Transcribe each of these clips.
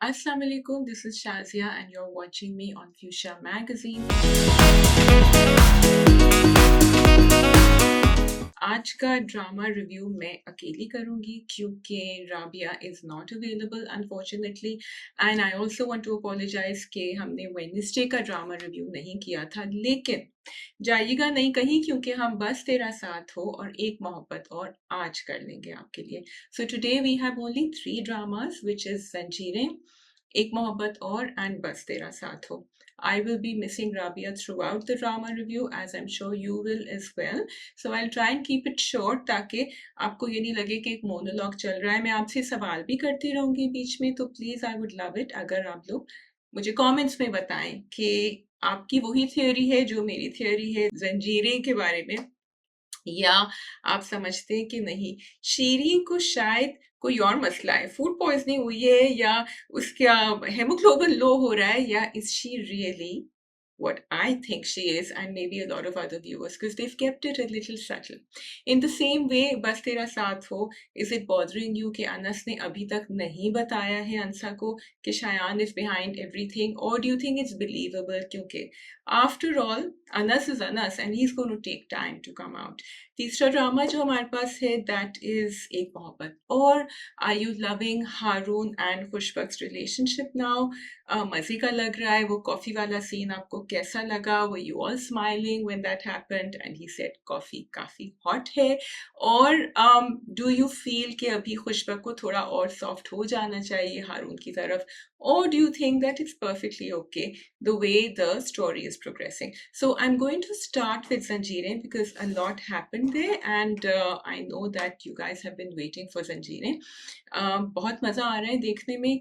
Assalamu alaikum, this is Shazia and you're watching me on Fuchsia Magazine. आज का drama review मैं अकेली करूंगी क्योंकि Rabia is not available unfortunately and I also want to apologise कि हमने वेडनेसडे का ड्रामा रिव्यू नहीं किया था, लेकिन जाइएगा नहीं कहीं क्योंकि हम बस तेरा साथ हो और एक मोहब्बत और आज कर लेंगे आपके लिए. So today we have only 3 dramas which is Zanjeerein, Ek मोहब्बत और एंड बस तेरा साथ हो. I will be missing Rabia throughout the drama review, as I'm sure you will as well. So I'll try and keep it short ताकि आपको ये नहीं लगे कि एक मोनोलॉग चल रहा है. मैं आपसे सवाल भी करती रहूंगी बीच में, तो please I would love it अगर आप लोग मुझे कमेंट्स में बताएं कि आपकी वही थियोरी है जो मेरी थियोरी है जंजीरें के बारे में, या आप समझते हैं कि नहीं शीरीन को शायद कोई और मसला है, फूड पॉइजनिंग हुई है या उसका हेमोग्लोबिन लो हो रहा है, या is she really what I think she is, and maybe a lot of other viewers, because they've kept it a little subtle. In the same way, बस तेरा साथ हो, is it bothering you कि अनस ने अभी तक नहीं बताया है अंसा को कि Shayan is behind everything, or do you think it's believable क्योंकि after all Anas is Anas and he's going to take time to come out. तीसरा ड्रामा जो हमारे पास है that is एक मोहब्बत और. Are you loving Haroon and Khushbakht relationship now? मजे का लग रहा है. वो कॉफी वाला सीन आपको कैसा लगा? Were you all smiling when that happened and he said coffee काफी हॉट है? और do you feel कि अभी खुशबख्श को थोड़ा और सॉफ्ट हो जाना चाहिए हारून की तरफ, or do you think that it's perfectly okay the way the story is progressing? So I'm going to start with Zanjeerein because a lot happened there and I know that you guys have been waiting for Zanjeerein. बहुत मजा आ रहा है देखने में.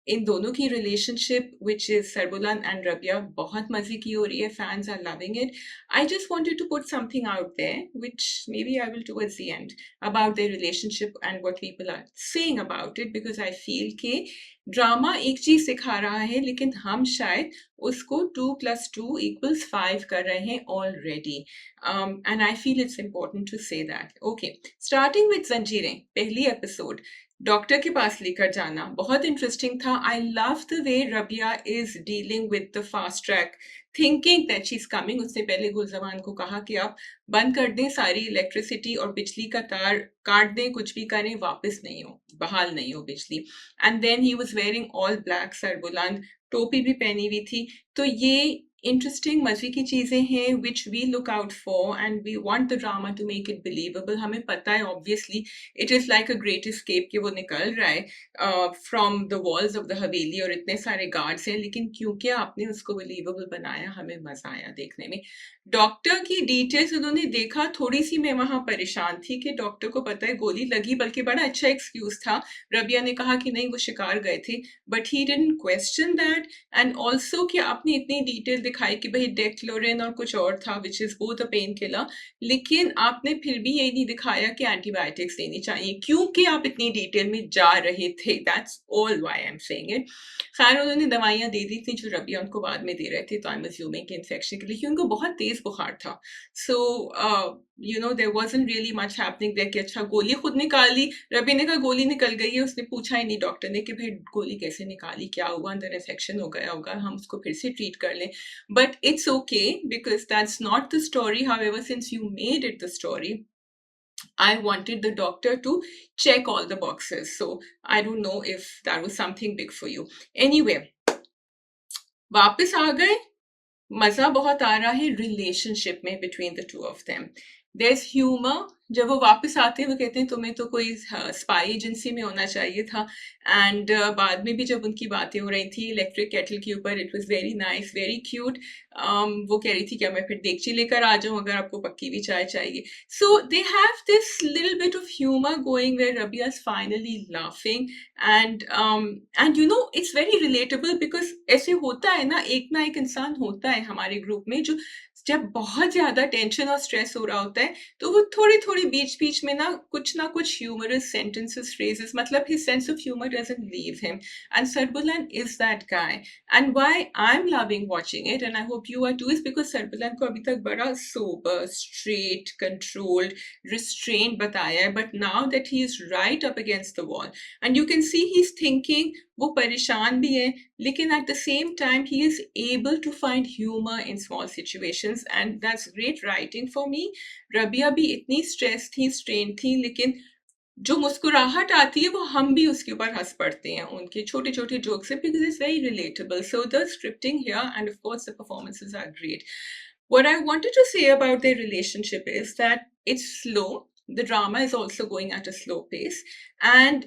इन दोनों की relationship which is Sarbuland and Rabia बहुत मजे की हो रही है. Fans are loving it. I just wanted to put something out there which may be I will towards the end about their relationship and what people are saying about it, because I feel कि drama एक चीज सिखा रहा है लेकिन हम शायद उसको 2+2=5 कर रहे हैं already, and I feel it's important to say that. Okay, starting with Zanjeerein. पहली एपिसोड डॉक्टर के पास लेकर जाना बहुत इंटरेस्टिंग था. I love the way Rabia is dealing with the fast track, thinking that she is coming. उसने पहले गुलजमान को कहा कि आप बंद कर दें सारी इलेक्ट्रिसिटी और बिजली का तार काट दें, कुछ भी करें, वापस नहीं हो, बहाल नहीं हो बिजली. And then he was wearing all black. Sarbuland टोपी भी पहनी हुई थी. तो ये इंटरेस्टिंग मजे की चीजें हैं which we look out for and we want the drama to make it believable. हमें पता है obviously it is like a great escape कि वो निकल रहा है from the walls of the haveli और इतने सारे गार्ड्स हैं, लेकिन क्योंकि आपने उसको बिलीवेबल बनाया हमें मजा आया देखने में. डॉक्टर की डिटेल्स उन्होंने देखा, थोड़ी सी मैं वहां परेशान थी कि डॉक्टर को पता है गोली लगी, बल्कि बड़ा अच्छा एक्सक्यूज था. रबिया ने कहा कि नहीं वो शिकार गए थे, but he didn't question that. And also कि आपने इतनी डिटेल दिखाई कि भाई डेक्लोरेन और कुछ और था which is both a pain killer, लेकिन आपने फिर भी ये नहीं दिखाया कि एंटीबायोटिक्स देनी चाहिए क्योंकि आप इतनी डिटेल में जा रहे थे. That's all why I am saying it. खैर उन्होंने दवाइयां दे दी थी जो रबिया उनको बाद में दे रहे थे, तो आई एम अज्यूमिंग कि इन्फेक्शन के लिए, क्योंकि उनको बहुत तेज बुखार था. So you know there wasn't really much happening there कि अच्छा गोली खुद निकाल ली. रबी ने कहा गोली निकल गई है. उसने पूछा ही नहीं डॉक्टर ने कि भाई गोली कैसे निकाली, क्या हुआ, अंदर इन्फेक्शन हो गया होगा, हम उसको फिर से ट्रीट कर लें. But it's okay because that's not the story. However since you made it the story, I wanted the doctor to check all the boxes. So I don't know if that was something big for you. Anyway, वापस आ गए. मजा बहुत आ रहा है relationship में between the two of them. There is humour. जब वो वापस आते हैं वो कहते हैं तुम्हें तो कोई स्पाई एजेंसी में होना चाहिए था. एंड बाद में भी जब उनकी बातें हो रही थी इलेक्ट्रिक केटल के ऊपर, it was very nice, very cute. वो कह रही थी क्या मैं फिर देगची लेकर आ जाऊं अगर आपको पक्की भी चाय चाहिए. So they have this little bit of humour going where Rabia is finally laughing. And you know it's very relatable because ऐसे होता है ना एक इंसान होता है हमारे ग्रुप में जो जब बहुत ज्यादा टेंशन और स्ट्रेस हो रहा होता है तो वो थोड़ी थोड़ी बीच बीच में ना कुछ ह्यूमरस सेंटेंसेस, फ्रेजेस, मतलब his sense of humor doesn't leave him, and Sarbulan is that guy. And why I'm loving watching it, and I hope you are too, is because Sarbulan को अभी तक बड़ा sober, straight, controlled, restrained बताया है, but now that he is right up against the wall and you can see he's thinking वो परेशान भी है, लेकिन at the same time he is able to find humor in small situations and that's great writing for me. Rabia भी इतनी stress थी, strain थी, लेकिन जो मुस्कुराहट आती है वो हम भी उसके ऊपर हंस पड़ते हैं उनके छोटे छोटे जोक से because it's very relatable. So the scripting here and of course the performances are great. What I wanted to say about their relationship is that it's slow. The drama is also going at a slow pace, and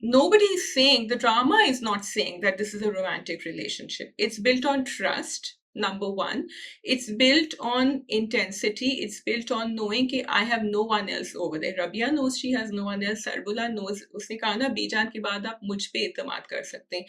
nobody is saying, the drama is not saying that this is a romantic relationship. It's built on trust, number one. It's built on intensity. It's built on knowing that I have no one else over there. Rabia knows she has no one else. Sarbula knows, उसने कहा ना बीजान के बाद आप मुझ पे एतमाद कर सकते हैं.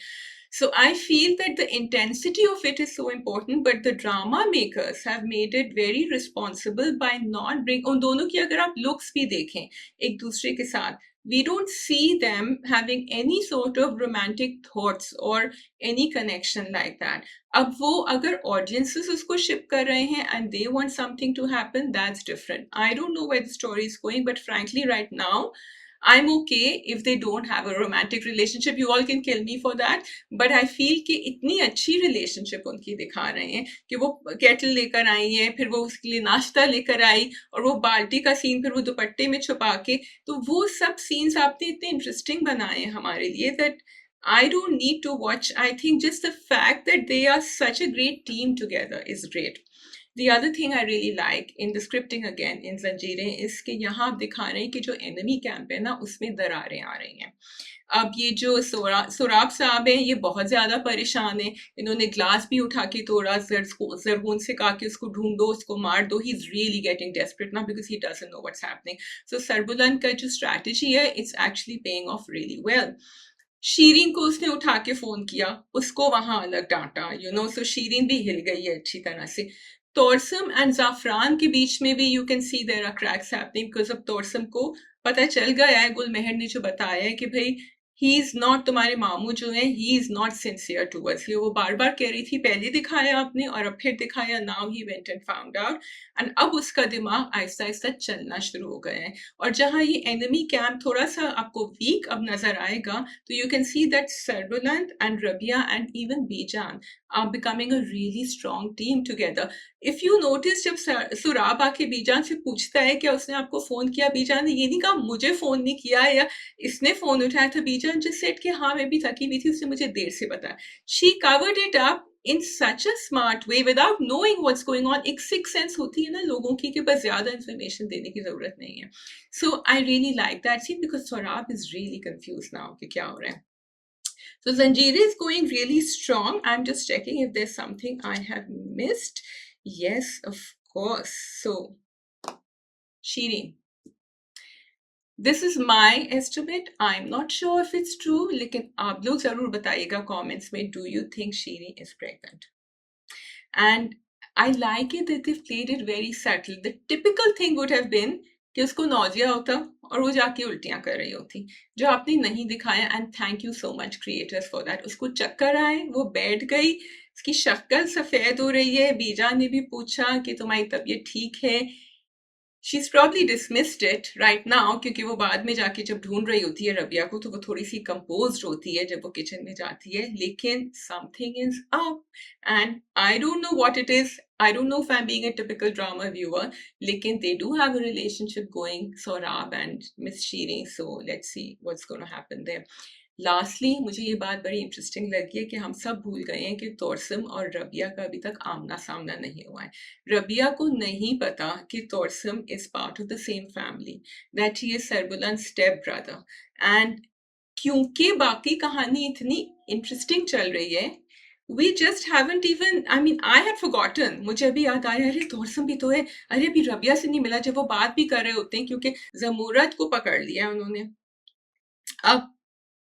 So I feel that the intensity of it is so important, but the drama makers have made it very responsible by not bring, उन दोनों की अगर आप looks भी देखें एक दूसरे के साथ, we don't see them having any sort of romantic thoughts or any connection like that. अब वो अगर audiences उसको ship कर रहे हैं and they want something to happen, that's different. I don't know where the story is going, but frankly right now, I'm okay if they don't have a romantic relationship. You all can kill me for that. But I feel कि इतनी अच्छी relationship उनकी दिखा रहे हैं कि वो kettle लेकर आई है, फिर वो उसके लिए नाश्ता लेकर आई, और वो बाल्टी का सीन फिर वो दुपट्टे में छुपा के, तो वो सब सीन्स आपने इतने इंटरेस्टिंग बनाए हैं हमारे लिए that I don't need to watch. I think just the fact that they are such a great team together is great. The other thing I really like in the scripting again in Zanjeerein is कि यहाँ आप दिखा रहे हैं कि जो enemy camp है ना उसमें दरारें आ रही हैं. अब ये जो सुराब साहब हैं ये बहुत ज़्यादा परेशान हैं. इन्होंने ग्लास भी उठा के तोड़ा, जरगून से कहा कि उसको ढूंढो, उसको मार दो. He's really getting desperate now because he doesn't know what's happening. So Sarbuland का जो strategy है, it's actually paying off really well. Shireen को उसने उठा के फोन किया, उसको वहां अलग डांटा, सो शीरीन भी हिल गई है अच्छी तरह से. तोरसम एंड जाफरान के बीच में भी you can see there are cracks happening because अब तोरसम को पता चल गया है, गुलमेहर ने जो बताया है कि भाई ही इज नॉट, तुम्हारे मामू जो है he is not sincere towards you. वो बार बार कह रही थी पहले दिखाया आपने और अब फिर दिखाया, now he went and found out, and अब उसका दिमाग आहिस्ता आहिस्ता चलना शुरू हो गया है. और जहां ये एनिमी कैंप थोड़ा सा आपको वीक अब नजर आएगा, तो you can see that Sarbuland and Rabia and even Bijan are becoming a really strong team together. If you notice, जब सुराब आके बीजान से पूछता है क्या उसने आपको फोन किया, बीजान ने ये नहीं कहा मुझे फोन नहीं किया या इसने फोन उठाया था. बीजान just said कि हाँ मैं भी थकी हुई थी, उसने मुझे देर से बताया. She covered it up in such a smart way without knowing what's going on. एक sixth sense होती है ना लोगों की कि बस ज्यादा information देने की जरूरत नहीं है. So I really like that scene because Saurabh is really confused now कि क्या हो रहा है. So Zanjeera is going really strong. I'm just checking if there's something I have missed. Yes, of course. So, Shireen. This is my estimate. I'm not sure if it's true. लेकिन आप लोग जरूर बताइएगा comments में, do you think Shireen is pregnant? And I like it that they've played it very subtle. The typical thing would have been कि उसको nausea होता और वो जाके उल्टियां कर रही होती, जो आपने नहीं दिखाया. And thank you so much creators for that. उसको चक्कर आए, वो बैठ गई, उसकी शक्ल सफेद हो रही है. बीजा ने भी पूछा कि तुम्हारी तबीयत ठीक है. She's probably dismissed it right now क्योंकि वो बाद में जाके जब ढूंढ रही होती है रबिया को तो वो थोड़ी सी composed होती है जब वो किचन में जाती है. लेकिन something is up and I don't know what it is. I don't know if I'm being a typical drama viewer. लेकिन they do have a relationship going, Saurabh and Miss Shireen. So let's see what's going to happen there. Lastly मुझे ये बात बड़ी interesting लगी है कि हम सब भूल गए हैं कि तोरसम और रबिया का अभी तक आमना सामना नहीं हुआ है. रबिया को नहीं पता कि Torsum is part of the same family, that he is Sarbuland step brother. And क्योंकि बाकी कहानी इतनी इंटरेस्टिंग चल रही है, we just haven't even, I mean, I had forgotten. मुझे अभी याद आया, अरे तोरसम भी तो है, अरे अभी रबिया से नहीं मिला, जब वो बात भी कर रहे होते हैं क्योंकि जमूरत को पकड़ लिया उन्होंने. अब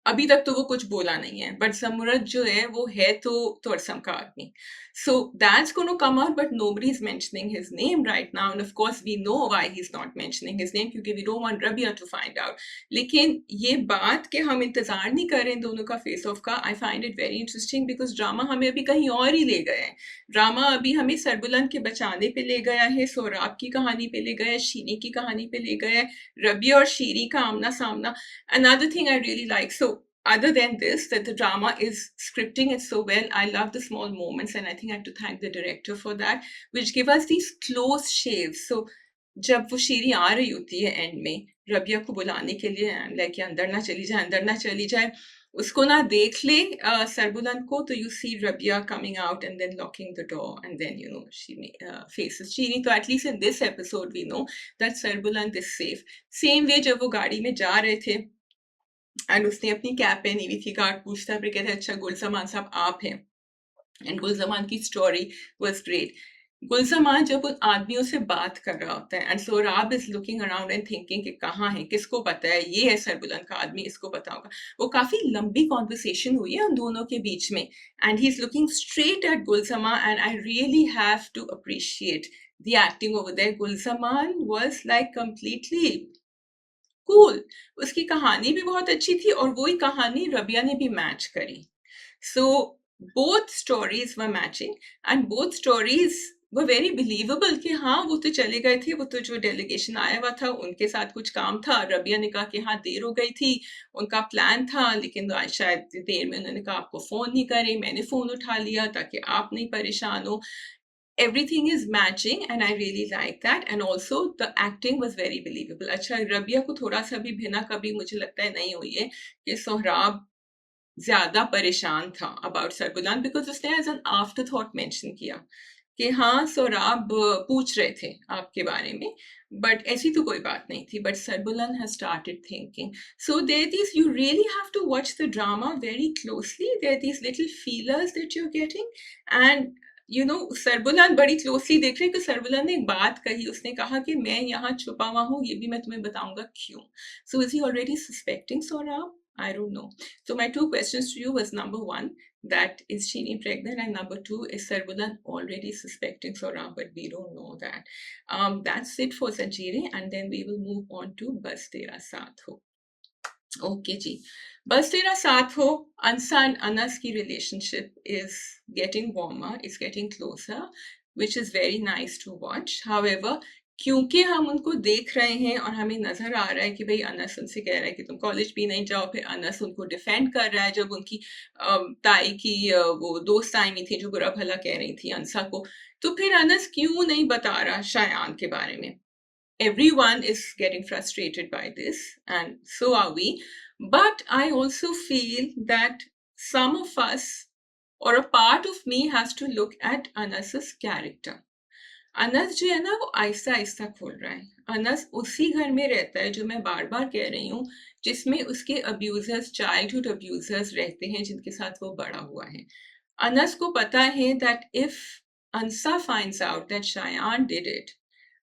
अभी तक तो वो कुछ बोला नहीं है, बट जमूरत जो है वो है तो तोरसम का आदमी. So that's going to come out, but nobody's mentioning his name right now. And of course, we know why he's not mentioning his name क्योंकि we don't want Rabia to find out. लेकिन ये बात कि हम इंतजार नहीं कर रहे हैं दोनों का फेस ऑफ का, I find it very interesting because drama हमें अभी कहीं और ही ले गया है. ड्रामा अभी हमें सरबुलंद के बचाने पे ले गया है, सोराब की कहानी पे ले गया है, शीनी की कहानी पे ले गया है, रबिया और शीरी का आमना सामना. Another thing I really like, so other than this, that the drama is scripting it so well. I love the small moments, and I think I have to thank the director for that, which give us these close shaves. So जब वो शीरी आ रही होती है and में रबिया को बुलाने के लिए, लाइक अंदर ना चली जाए, अंदर ना चली जाए, उसको ना देख ले सरबुलन को, तो you see Rabia coming out and then locking the door and then you know she faces Sheeri. तो at least in this episode we know that Sarbuland is safe. Same way जब वो गाड़ी में जा रहे थे एंड उसने अपनी कैप पहनी हुई थी, गार्ड पूछता है, फिर कहते हैं अच्छा गुलजमान साहब आप हैं. एंड गुलजमान की स्टोरी वाज ग्रेट. गुलजमान जब उन आदमियों से बात कर रहा होता है and Sorab is looking around and thinking कि कहाँ है, किसको पता है, ये है सरबुलंद का आदमी, इसको पता होगा. वो काफी लंबी कॉन्वर्सेशन हुई है उन दोनों के बीच में, and he is looking straight at Gulzaman, and I really have to appreciate the acting over there. Gulzaman was like completely cool. उसकी कहानी भी बहुत अच्छी थी और वही कहानी रबिया ने भी मैच करी. So both stories were matching and both stories वो वेरी बिलीवेबल कि हाँ वो तो चले गए थे, वो तो जो डेलीगेशन आया हुआ था उनके साथ कुछ काम था. रबिया ने कहा कि हाँ देर हो गई थी, उनका प्लान था, लेकिन शायद देर में उन्होंने कहा आपको फोन नहीं करे, मैंने फोन उठा लिया ताकि आप नहीं परेशान हो. Everything is matching and I really like that, and also the acting was very believable. अच्छा रबिया को थोड़ा सा भी भिना कभी मुझे लगता है नहीं हुई है कि सोहराब ज्यादा परेशान था अबाउट सरबुलान, बिकॉज उसने as an afterthought mention किया कि हाँ सोहराब पूछ रहे थे आपके बारे में, बट ऐसी तो कोई बात नहीं थी. But Sarbuland has started thinking. So there are these, you really have to watch the drama very closely. There are these little feelers that you're getting, and you know Sarbuland बड़ी क्लोजली देख रहे हैं कि सरबुलान ने एक बात कही, उसने कहा कि मैं यहाँ छुपा हुआ हूँ, ये भी मैं तुम्हें बताऊंगा क्यों. So is he already suspecting Sohrab? I don't know. So my two questions to you was, number one, that is Sheeny pregnant, and number two, is Sarbulan already suspecting Sohrab, but we don't know that. That's it for Sanjeeri, and then we will move on to Bas Tera Saath Ho. Okay जी, बस तेरा साथ हो. Ansa and Anas की relationship is getting warmer, is getting closer, which is very nice to watch. However, क्योंकि हम उनको देख रहे हैं और हमें नजर आ रहा है कि भाई अनस उनसे कह रहा है कि तुम कॉलेज भी नहीं जाओ, फिर अनस उनको डिफेंड कर रहा है जब उनकी ताई की वो दोस्त आई हुई थी जो बुरा भला कह रही थी अनसा को, तो फिर अनस क्यों नहीं बता रहा शायान के बारे में. Everyone is getting frustrated by this, and so are we. But I also feel that some of us, or a part of me, has to look at Anas's character. Anas जो है ना वो आहिस्ता आहिस्ता खोल रहा है. अनस उसी घर में रहता है जो मैं बार बार कह रही हूँ, जिसमें उसके अब्यूजर्स, चाइल्डहुड अब्यूजर्स रहते हैं, जिनके साथ वो बड़ा हुआ है. अनस को पता है that if Ansa finds out that Shayan did it,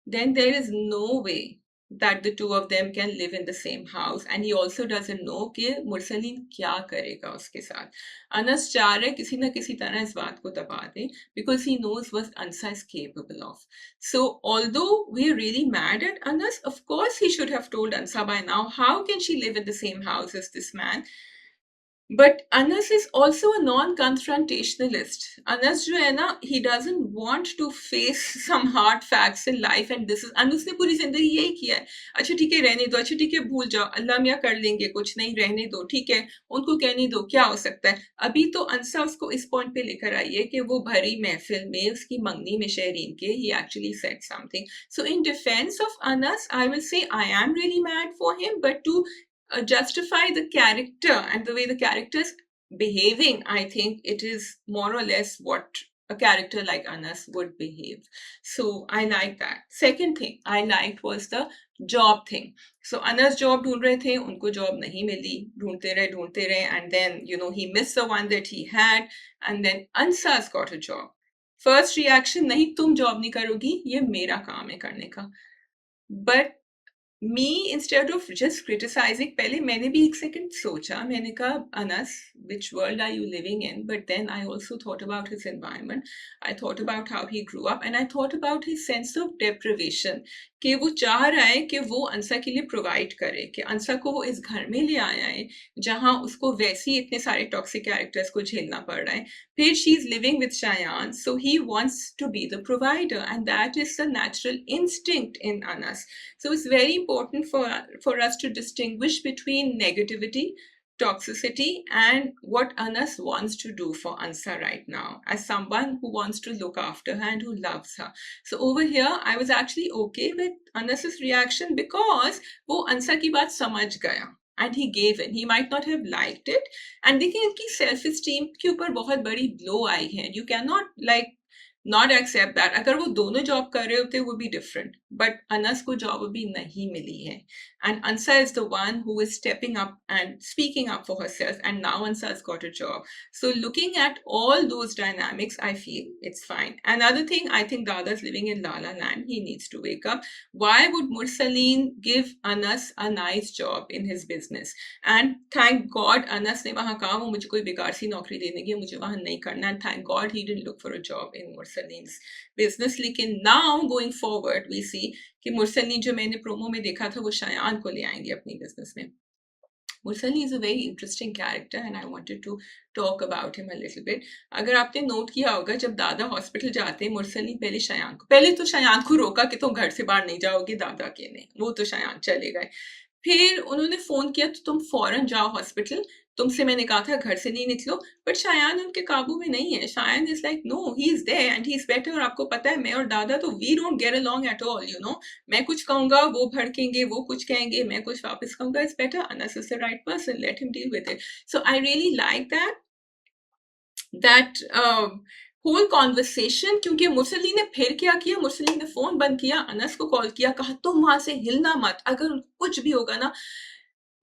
then there is no way that the two of them can live in the same house. And he also doesn't know कि मुरसलीन क्या करेगा उसके साथ. अनस चाह रहे किसी ना किसी तरह इस बात को दबा दे, because he knows what Ansa is capable of. So although we're really mad at Anas, of course he should have told Ansa by now. How can she live in the same house as this man? But Anas is also a non-confrontationalist. Anas जो है ना, he doesn't want to face some hard facts in life, and this is, Anas ने पूरी जिंदगी यही किया है. अच्छा ठीक है रहने दो, अच्छा ठीक है भूल जाओ, अल्लाह मियाँ कर लेंगे, कुछ नहीं रहने दो, ठीक है उनको कहने दो, क्या हो सकता है. अभी तो अंसा उसको इस पॉइंट पे लेकर आई है कि वो भरी महफिल में उसकी मंगनी में शहरीन के he actually said something. So in defense of Anas, I will say I am really mad for him, but to justify the character and the way the character is behaving, I think it is more or less what a character like Anas would behave. So I like that. Second thing I liked was the job thing. So Anas job ढूंढ रहे थे, उनको job नहीं मिली, ढूंढते रहे, and then you know he missed the one that he had, and then Ansa's got a job. First reaction, नहीं तुम job नहीं करोगी, ये मेरा काम है करने का. But me, instead of just criticizing, पहले मैंने भी एक second सोचा, मैंने कहा Anas, which world are you living in? But then I also thought about his environment. I thought about how he grew up, and I thought about his sense of deprivation. कि वो चाह रहा है कि वो अंसा के लिए प्रोवाइड करे, कि अंसा को वो इस घर में ले आया है जहाँ उसको वैसे ही इतने सारे टॉक्सिक कैरेक्टर्स को झेलना पड़ रहा है. फिर she is living with Shayan, so he wants to be the provider, and that is the natural instinct in Unus. So it's very important for us to distinguish between negativity, toxicity and what Anas wants to do for Ansa right now as someone who wants to look after her and who loves her. So over here, I was actually okay with Anas's reaction because वो Ansa की बात समझ गया and he gave in. He might not have liked it. And देखिए इनकी self esteem के ऊपर बहुत बड़ी blow आई है. You cannot like not accept that. अगर वो दोनों जॉब कर रहे होते वो भी different. But Anas को जॉब अभी नहीं मिली है. And Ansa is the one who is stepping up and speaking up for herself. And now Ansa has got a job. So looking at all those dynamics, I feel it's fine. Another thing, I think Dada's living in La La Land. He needs to wake up. Why would Mursaleen give Anas a nice job in his business? And thank God Anas ने वहाँ कहा वो मुझे कोई बेकार सी नौकरी देने की मुझे वहाँ नहीं करना. And thank God he didn't look for a job in Mursaleen's business. लेकिन now going forward we see कि मुरसली जो मैंने प्रोमो में देखा था वो शयान को ले आएंगे अपनी बिजनेस में. Mursali is a very interesting character and I wanted to talk about him a little bit. अगर आपने नोट किया होगा जब दादा हॉस्पिटल जाते हैं मुरसली पहले तो शयान को रोका कि तुम घर से बाहर नहीं जाओगे दादा के नहीं, वो तो शयान चले गए. फिर उन्होंने फोन किया तो तुम फौरन जाओ हॉस्पिटल, तुमसे मैंने कहा था घर से नहीं निकलो. बट शायान उनके काबू में नहीं है. Shayan is like no he is there and he is better. और आपको पता है मैं और दादा तो we don't get along at all. You know मैं कुछ कहूंगा वो भड़केंगे, वो कुछ कहेंगे मैं कुछ वापस कहूंगा. It's better Unus is the right person, let him deal with it. So I really like that whole conversation. क्योंकि मुरसली ने फिर क्या किया, मुरसली ने फोन बंद किया, अनस को कॉल किया, कहा तुम वहां से हिलना मत, अगर कुछ भी होगा ना.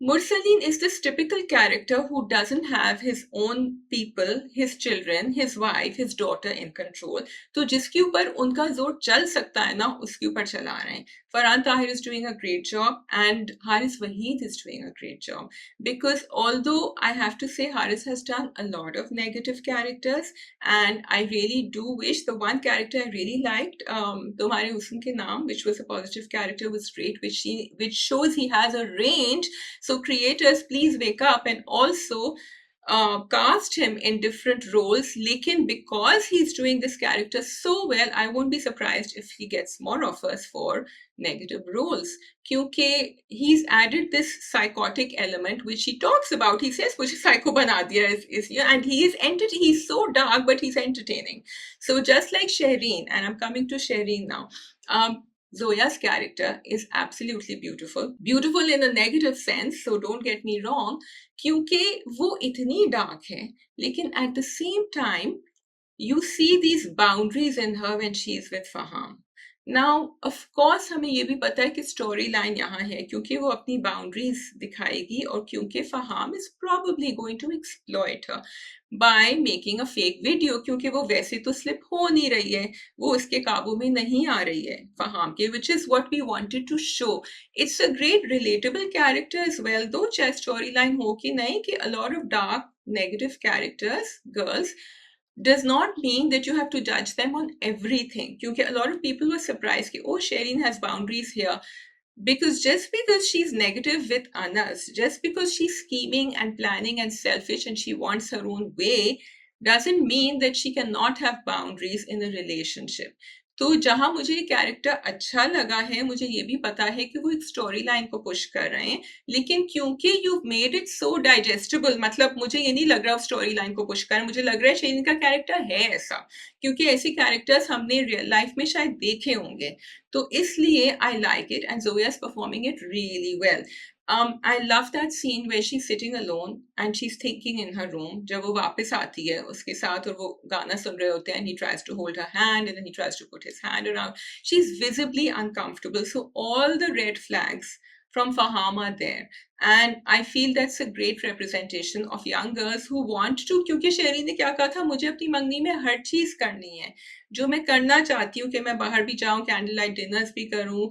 Mursaleen is this typical character who doesn't have his own people, his children, his wife, his daughter in control. तो जिसके ऊपर उनका जोर चल सकता है ना उसके ऊपर चला रहे हैं. Farhan Tahir is doing a great job and Haris Waheed is doing a great job. Because although I have to say Haris has done a lot of negative characters and I really do wish the one character I really liked, Tumhare Husn Ke Naam, which was a positive character, was great, which shows he has a range. So creators, please wake up and also cast him in different roles. Lekin because he's doing this character so well, I won't be surprised if he gets more offers for negative roles. Kyunki he's added this psychotic element which he talks about. He says, "Mujhe psycho bana diya is here," and he's so dark, but he's entertaining. So just like Shireen, and I'm coming to Shireen now. Zoya's character is absolutely beautiful. Beautiful in a negative sense, so don't get me wrong, क्योंकि वो इतनी dark है, लेकिन at the same time, you see these boundaries in her when she is with Faham. Now, of course, हमें ये भी पता है कि story line यहाँ है क्योंकि वो अपनी boundaries दिखाएगी और क्योंकि Faham is probably going to exploit her by making a fake video क्योंकि वो वैसे तो slip हो नहीं रही है, वो उसके काबू में नहीं आ रही है Faham के, which is what we wanted to show. It's a great relatable character as well, though चाहे storyline हो कि नहीं, कि a lot of dark negative characters, girls, does not mean that you have to judge them on everything. Because a lot of people were surprised that, oh, Shireen has boundaries here. Because just because she's negative with Anas, just because she's scheming and planning and selfish and she wants her own way, doesn't mean that she cannot have boundaries in a relationship. तो जहां मुझे ये character अच्छा लगा है, मुझे ये भी पता है कि वो एक स्टोरी लाइन को पुश कर रहे हैं, लेकिन क्योंकि you made it so digestible, मतलब मुझे ये नहीं लग रहा स्टोरी लाइन को पुश कर, मुझे लग रहा है शेरिन का कैरेक्टर है ऐसा, क्योंकि ऐसे कैरेक्टर्स हमने रियल लाइफ में शायद देखे होंगे, तो इसलिए I like it and Zoya is performing it really well. I love that scene where she's sitting alone and she's thinking in her room. जब वो वापस आती है उसके साथ और वो गाना सुन रहे होते हैं, and he tries to hold her hand and then he tries to put his hand around. She's visibly uncomfortable. So all the red flags from Faham are there. And I feel that's a great representation of young girls who want to, क्योंकि शेरी ने क्या कहा था, मुझे अपनी मंगनी में हर चीज करनी है जो मैं करना चाहती हूँ, कि मैं बाहर भी जाऊं, कैंडल लाइट डिनर्स भी करूं,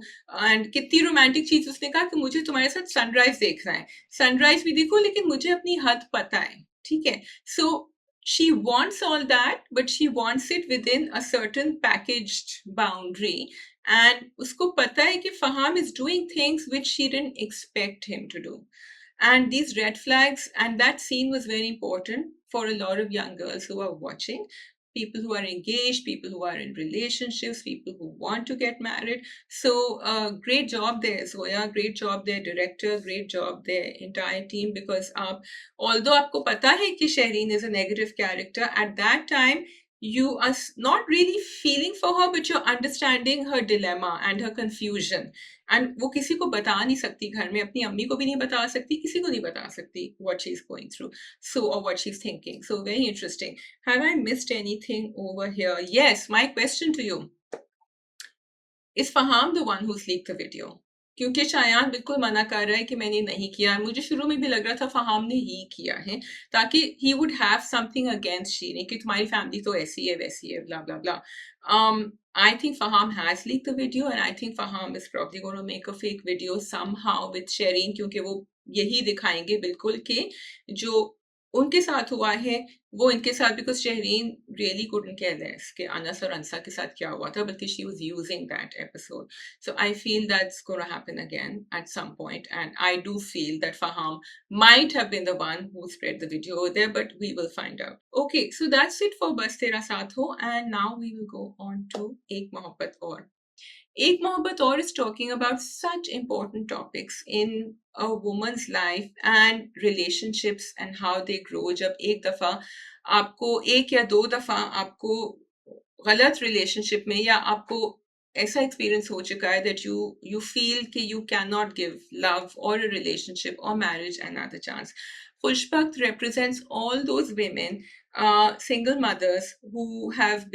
एंड कितनी रोमांटिक चीज उसने कहा कि मुझे तुम्हारे साथ सनराइज देखना है, सनराइज भी देखो लेकिन मुझे अपनी हद पता है, ठीक है. सो she wants all that, but she wants it within a certain packaged boundary. And usko pata hai ki Faham is doing things which she didn't expect him to do. And these red flags, and that scene was very important for a lot of young girls who are watching. people who are engaged, people who are in relationships, people who want to get married. So great job there, Zoya. Great job there, director. Great job there, entire team. Because although आपको पता है कि Shireen is a negative character, at that time you are not really feeling for her, but you're understanding her dilemma and her confusion. And वो किसी को बता नहीं सकती घर में, अपनी अम्मी को भी नहीं बता सकती, किसी को नहीं बता सकती what she's going through, so or what she's thinking. So very interesting. Have I missed anything over here? Yes, my question to you. Is Faham the one who's leaked the video? क्योंकि शायान बिल्कुल मना कर रहा है कि मैंने नहीं किया। मुझे शुरू में भी लग रहा था फहाम ने ही किया है, ताकि he would have something against Shireen कि तुम्हारी फैमिली तो ऐसी है वैसी है, blah blah blah. I think Faham has leaked the video, and I think Faham is probably going to make a fake video somehow with Shireen, क्योंकि वो यही दिखाएंगे बिल्कुल कि जो उनके साथ हुआ है वो इनके साथ, because Shireen really couldn't care less कि अनस और अंसा के साथ क्या हुआ था, बल्कि she was using that episode. So I feel that's going to happen again at some point, and I do feel that Faham might have been the one who spread the video over there, but we will find out. Okay, so that's it for Bas Tera Saath Ho, and now we will go on to Ek Mohabbat Aur. Ek Mohabbat Aur is talking about such important topics in a woman's life and relationships and how they grow. जब एक दफा आपको एक या दो दफा आपको गलत रिलेशनशिप में या आपको ऐसा एक्सपीरियंस हो चुका है that you feel कि you cannot give love or a relationship or marriage another chance. Khushbakt represents all those women, single mothers who have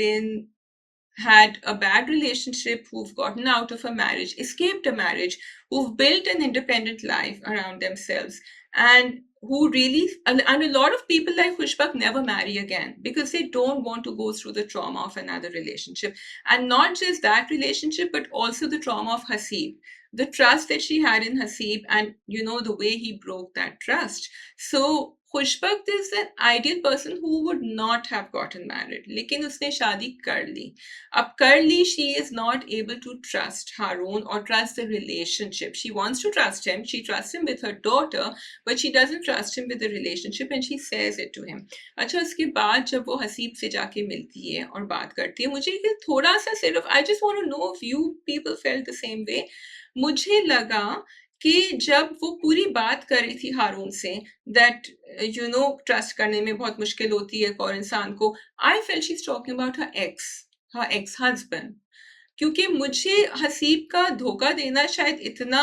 had a bad relationship, who've gotten out of a marriage, escaped a marriage, who've built an independent life around themselves, and who really, and a lot of people like Khushbak never marry again because they don't want to go through the trauma of another relationship. And not just that relationship, but also the trauma of Haseeb, the trust that she had in Haseeb, and the way he broke that trust. So Khushbakt is an ideal person who would not have gotten married, लेकिन उसने शादी कर ली. अब कर ली, she is not able to trust Harun or trust the relationship. She wants to trust him. She trusts him with her daughter, but she doesn't trust him with the relationship, and she says it to him. अच्छा, उसके बाद जब वो हसीब से जाके मिलती है और बात करती है, मुझे ये थोड़ा सा सिर्फ, I just want to know if you people felt the same way. मुझे लगा कि जब वो पूरी बात कर रही थी हारून से that ट्रस्ट करने में बहुत मुश्किल होती है एक और इंसान को, I felt she's talking about her ex husband, क्योंकि मुझे हसीब का धोखा देना शायद इतना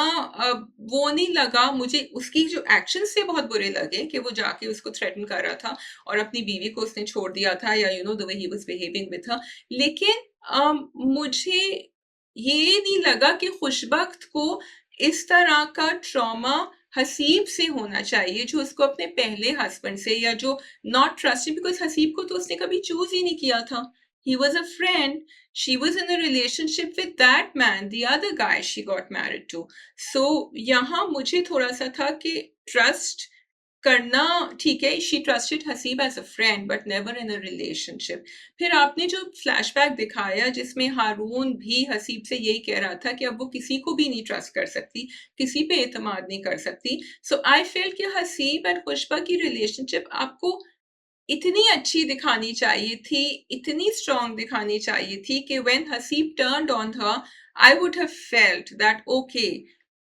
वो नहीं लगा, मुझे उसकी जो एक्शन से बहुत बुरे लगे कि वो जाके उसको थ्रेटन कर रहा था और अपनी बीवी को उसने छोड़ दिया था, या the way he was behaving with her. लेकिन मुझे ये नहीं लगा कि खुशबख्त को इस तरह का ट्रॉमा हसीब से होना चाहिए, जो उसको अपने पहले हस्बैंड से, या जो नॉट ट्रस्टेड, बिकॉज हसीब को तो उसने कभी चूज ही नहीं किया था. He was a friend. She was in a relationship with that man, the other guy she got married to. So यहाँ मुझे थोड़ा सा था कि ट्रस्ट करना ठीक है, she trusted Haseeb as a friend but never in a relationship. फिर आपने जो फ्लैशबैक दिखाया जिसमें हारून भी हसीब से यही कह रहा था कि अब वो किसी को भी नहीं ट्रस्ट कर सकती, किसी पे एतमाद नहीं कर सकती. So I felt कि हसीब और खुशबा की रिलेशनशिप आपको इतनी अच्छी दिखानी चाहिए थी, इतनी स्ट्रॉन्ग दिखानी चाहिए थी कि when Haseeb turned on her, I would have felt that okay,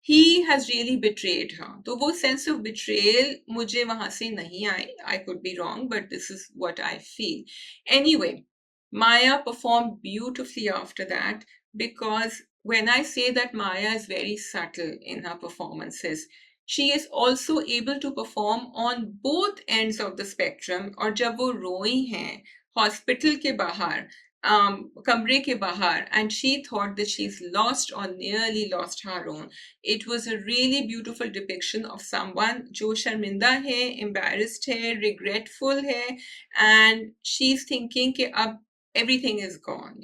he has really betrayed her. तो वो sense of betrayal मुझे वहां से नहीं आई. I could be wrong, but this is what I feel. Anyway, Maya performed beautifully after that, because when I say that Maya is very subtle in her performances, she is also able to perform on both ends of the spectrum. और जब वो रोई हैं hospital के बाहर, कमरे के बाहर, and she thought that she's lost or nearly lost Harun, it was a really beautiful depiction of someone जो शर्मिंदा है, embarrassed है, regretful है, and she's thinking कि अब everything is gone,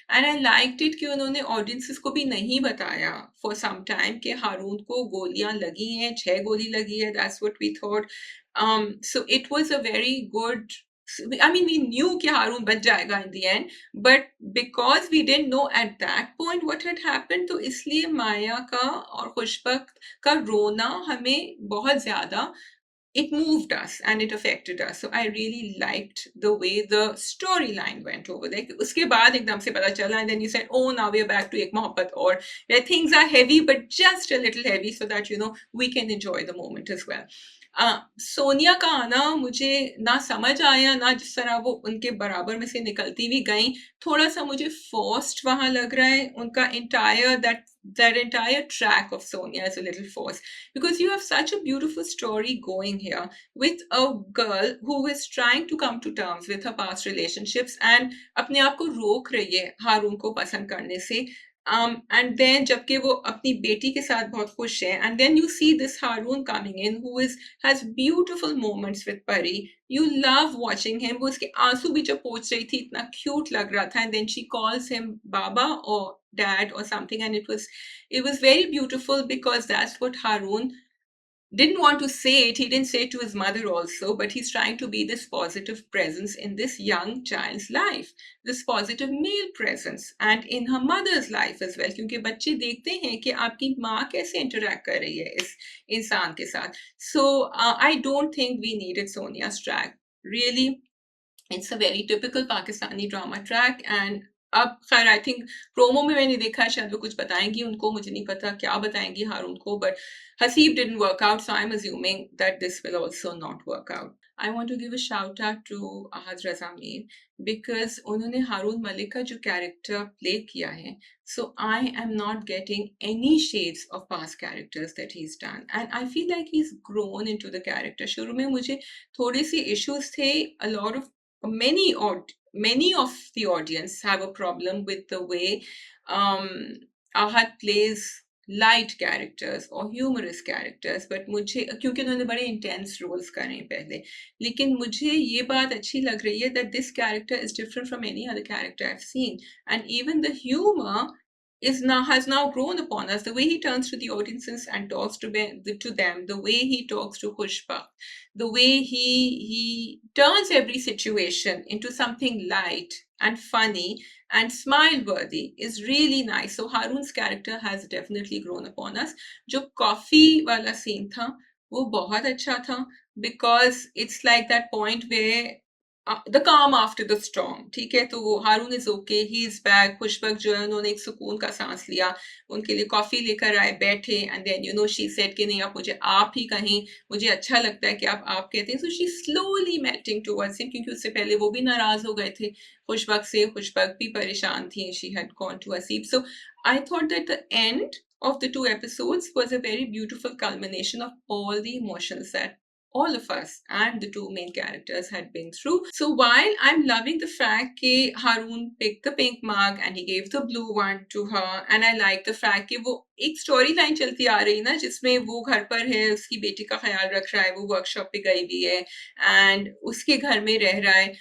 and I liked it कि उन्होंने audiences को भी नहीं बताया for some time कि हारून को गोलियां लगी हैं, 6 गोली लगी है, that's what we thought. So it was a very good, I mean, we knew कि हारून बच जाएगा in the end, but because we didn't know at that point what had happened, तो इसलिए माया का और खुशबख्त का रोना हमें बहुत ज्यादा it moved us and it affected us. So I really liked the way the storyline went over there. Uske baad ekdam se pata chala, and then you said, oh, now we're back to Ek Mohabbat, or where things are heavy, but just a little heavy, so that, we can enjoy the moment as well. Sonia का आना मुझे ना समझ आया, ना जिस तरह वो उनके बराबर में से निकलती भी गई, थोड़ा सा मुझे forced वहां लग रहा है. उनका that entire track of Sonia is a little forced, because you have such a beautiful story going here with a girl who is trying to come to terms with her past relationships and अपने आप को रोक रही है हारून को पसंद करने से. And then जबकि वो अपनी बेटी के साथ बहुत खुश है, and then you see this Haroon coming in who has beautiful moments with Pari. You love watching him. वो उसके आंसू भी जब पोंछ रही थी, इतना cute लग रहा था, and then she calls him Baba or Dad or something, and it was very beautiful, because that's what Haroon didn't want to say it. He didn't say it to his mother also, but he's trying to be this positive presence in this young child's life, this positive male presence, and in her mother's life as well, क्योंकि बच्चे देखते हैं कि आपकी माँ कैसे interact कर रही है इस इंसान के साथ. So I don't think we needed Sonia's track. Really, it's a very typical Pakistani drama track. And अब खैर आई थिंक प्रोमो में मैंने देखा है, शायद वो कुछ बताएंगी उनको, मुझे नहीं पता क्या बताएंगी हारून को, but Haseeb didn't work out, so I'm assuming that this will also not work out. I want to give a shout out to Ahad Raza Mir, because उन्होंने हारून मलिक का जो कैरेक्टर प्ले किया है, so I am not getting any shades of past characters that he's done, and I feel like he's grown into the character. शुरू में मुझे थोड़े से issues थे, many of the audience have a problem with the way Ahad plays light characters or humorous characters, but मुझे, क्योंकि उन्होंने बड़े intense roles करे हैं पहले, लेकिन मुझे ये बात अच्छी लग रही है that this character is different from any other character I've seen, and even the humor has now grown upon us. The way he turns to the audiences and talks to them, the way he talks to Pushpa, the way he turns every situation into something light and funny and smile worthy is really nice. So Haroon's character has definitely grown upon us. जो coffee वाला scene था वो बहुत अच्छा था, because it's like that point where the calm after the storm. ठीक है, तो वो Haroon is okay, he is back. Khushbakht जो है उन्होंने एक सुकून का सांस लिया, उनके लिए कॉफी लेकर आए, बैठे, एंड देन शी सेड कि नहीं, आप ही कहें, मुझे अच्छा लगता है कि आप कहते हैं. So she slowly melting towards him, क्योंकि उससे पहले वो भी नाराज हो गए थे खुशबक से, खुशबक भी परेशान थी. She had gone to Haseeb. So I thought that the end of the two episodes was a very beautiful culmination of all the emotions that all of us and the two main characters had been through. So while I'm loving the fact that Haroon picked the pink mug and he gave the blue one to her, and I like the fact that वो एक storyline चलती आ रही ना, जिसमें वो घर पर है, उसकी बेटी का ख्याल रख रहा है, वो workshop पे गई भी है, and उसके घर में रह रहा है.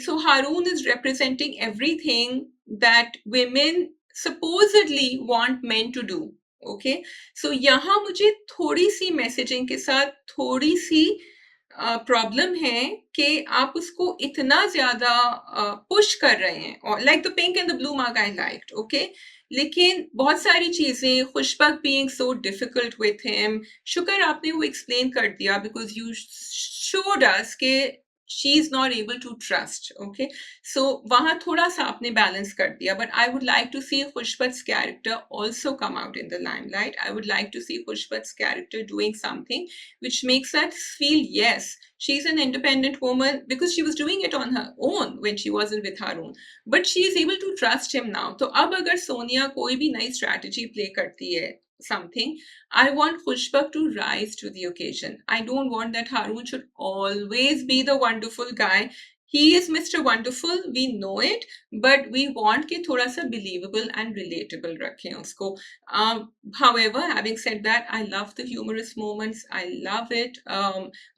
So Haroon is representing everything that women supposedly want men to do. Okay, so यहाँ मुझे थोड़ी सी मैसेजिंग के साथ थोड़ी सी प्रॉब्लम है कि आप उसको इतना ज्यादा पुश कर रहे हैं, और like the pink and the blue mark I liked, okay, लेकिन बहुत सारी चीजें, Khushbakht being so difficult with him, शुक्र आपने वो एक्सप्लेन कर दिया, बिकॉज यू शोड अस के she is not able to trust. Okay, so wahan thoda sa aapne balance kar diya, but I would like to see Khushbat's character also come out in the limelight. I would like to see Khushbat's character doing something which makes us feel, yes, she's an independent woman, because she was doing it on her own when she wasn't with Haroon, but she is able to trust him now. So ab agar Sonia koi bhi nayi strategy play karti hai something, I want Khushbak to rise to the occasion. I don't want that Haroon should always be the wonderful guy. He is Mr. Wonderful, we know it, but we want कि थोड़ा सा believable and relatable रखें उसको. However, having said that, I love the humorous moments. I love it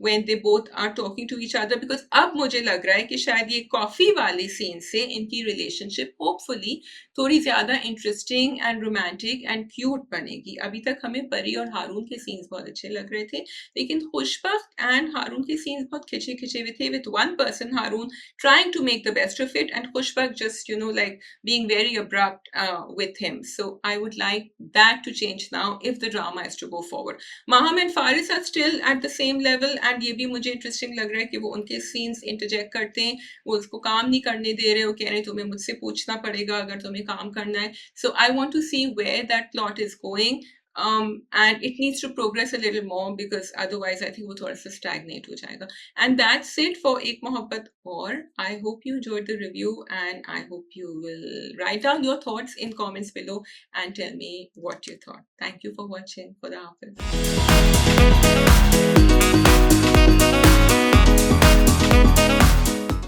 when they both are talking to each other, because अब मुझे लग रहा है कि शायद ये कॉफी वाले सीन से इनकी relationship hopefully थोड़ी ज्यादा interesting and romantic and cute बनेगी. अभी तक हमें परी और हारून के सीन्स बहुत अच्छे लग रहे थे, लेकिन खुशबक एंड हारून के सीन्स बहुत खिंचे खिंचे हुए थे. With one person, Haroon Haroon trying to make the best of it, and Khushbak just, like being very abrupt with him. So I would like that to change now if the drama is to go forward. Maham and Faris are still at the same level, and ये भी मुझे interesting लग रहा है कि वो उनके scenes interject करते हैं, वो उसको काम नहीं करने दे रहे, वो कह रहे हैं तुम्हें मुझसे पूछना पड़ेगा अगर तुम्हें काम करना है. So I want to see where that plot is going. And it needs to progress a little more, because otherwise I think वो थोड़ा सा stagnate हो जाएगा. And that's it for Ek Mohabbat Aur. I hope you enjoyed the review, and I hope you will write down your thoughts in comments below and tell me what you thought. Thank you for watching. Khuda Hafiz.